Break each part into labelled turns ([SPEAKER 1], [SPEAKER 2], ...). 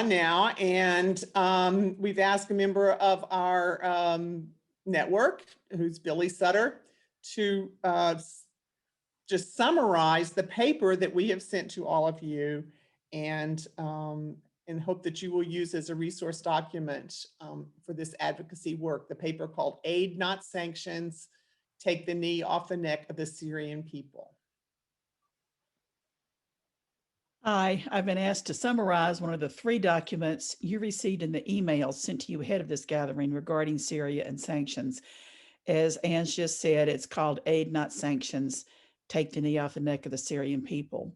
[SPEAKER 1] now, and we've asked a member of our network, who's Billie Sutter, to just summarize the paper that we have sent to all of you, and hope that you will use as a resource document for this advocacy work. The paper called "Aid, Not Sanctions: Take the Knee Off the Neck of the Syrian People."
[SPEAKER 2] Hi, I've been asked to summarize one of the 3 documents you received in the emails sent to you ahead of this gathering regarding Syria and sanctions. As Anne just said, it's called "Aid, Not Sanctions: Take the Knee Off the Neck of the Syrian People."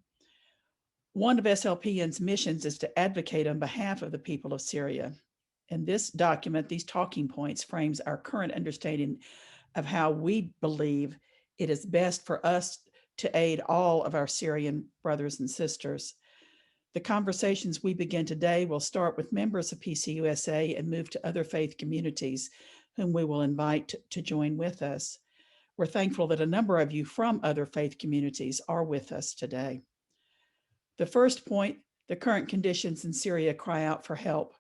[SPEAKER 2] One of SLPN's missions is to advocate on behalf of the people of Syria. And this document, these talking points, frames our current understanding of how we believe it is best for us to aid all of our Syrian brothers and sisters. The conversations we begin today will start with members of PCUSA and move to other faith communities whom we will invite to join with us. We're thankful that a number of you from other faith communities are with us today. The first point, the current conditions in Syria cry out for help.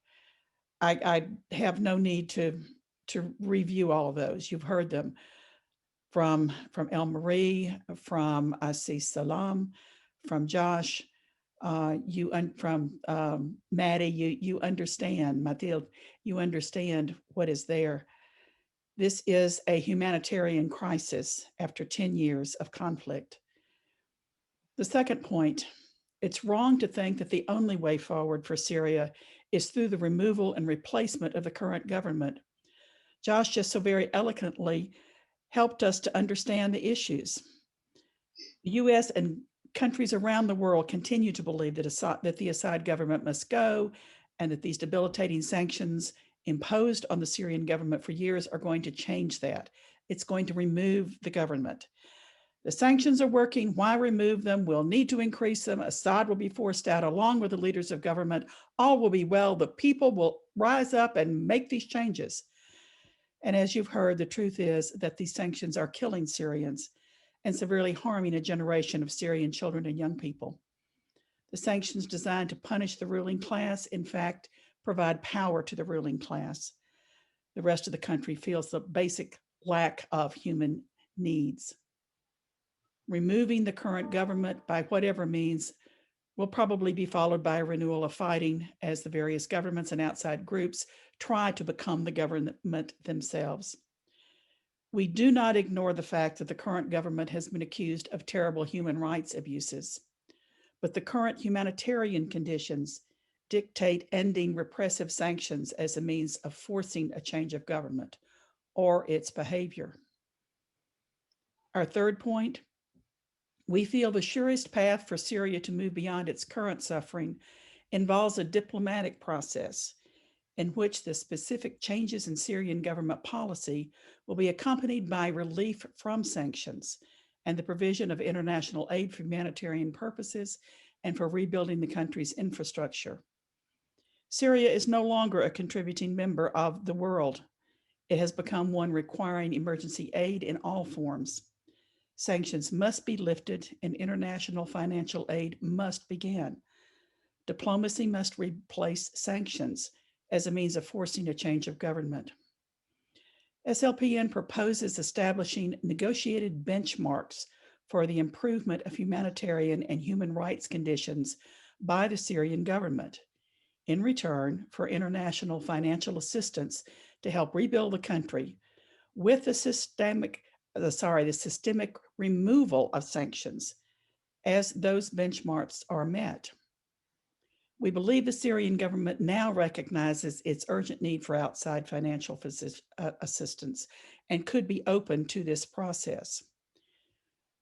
[SPEAKER 2] I have no need to review all of those. You've heard them from El Marie, from Asis Salam, from Josh, from Maddie. You understand, Mathilde, you understand what is there. This is a humanitarian crisis after 10 years of conflict. The second point, it's wrong to think that the only way forward for Syria is through the removal and replacement of the current government. Josh just so very eloquently helped us to understand the issues. The US and countries around the world continue to believe that the Assad government must go, and that these debilitating sanctions imposed on the Syrian government for years are going to change that. It's going to remove the government. The sanctions are working. Why remove them? We'll need to increase them. Assad will be forced out along with the leaders of government. All will be well. The people will rise up and make these changes. And as you've heard, the truth is that these sanctions are killing Syrians and severely harming a generation of Syrian children and young people. The sanctions designed to punish the ruling class, in fact, provide power to the ruling class. The rest of the country feels the basic lack of human needs. Removing the current government by whatever means will probably be followed by a renewal of fighting as the various governments and outside groups try to become the government themselves. We do not ignore the fact that the current government has been accused of terrible human rights abuses, but the current humanitarian conditions dictate ending repressive sanctions as a means of forcing a change of government or its behavior. Our third point, we feel the surest path for Syria to move beyond its current suffering involves a diplomatic process in which the specific changes in Syrian government policy will be accompanied by relief from sanctions and the provision of international aid for humanitarian purposes and for rebuilding the country's infrastructure. Syria is no longer a contributing member of the world. It has become one requiring emergency aid in all forms. Sanctions must be lifted and international financial aid must begin. Diplomacy must replace sanctions as a means of forcing a change of government. SLPN proposes establishing negotiated benchmarks for the improvement of humanitarian and human rights conditions by the Syrian government in return for international financial assistance to help rebuild the country with the systemic removal of sanctions as those benchmarks are met. We believe the Syrian government now recognizes its urgent need for outside financial assistance and could be open to this process.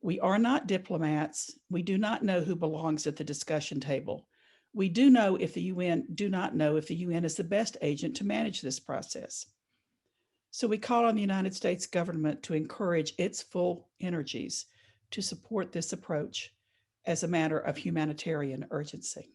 [SPEAKER 2] We are not diplomats. We do not know who belongs at the discussion table. We do not know if the UN is the best agent to manage this process. So we call on the United States government to encourage its full energies to support this approach as a matter of humanitarian urgency.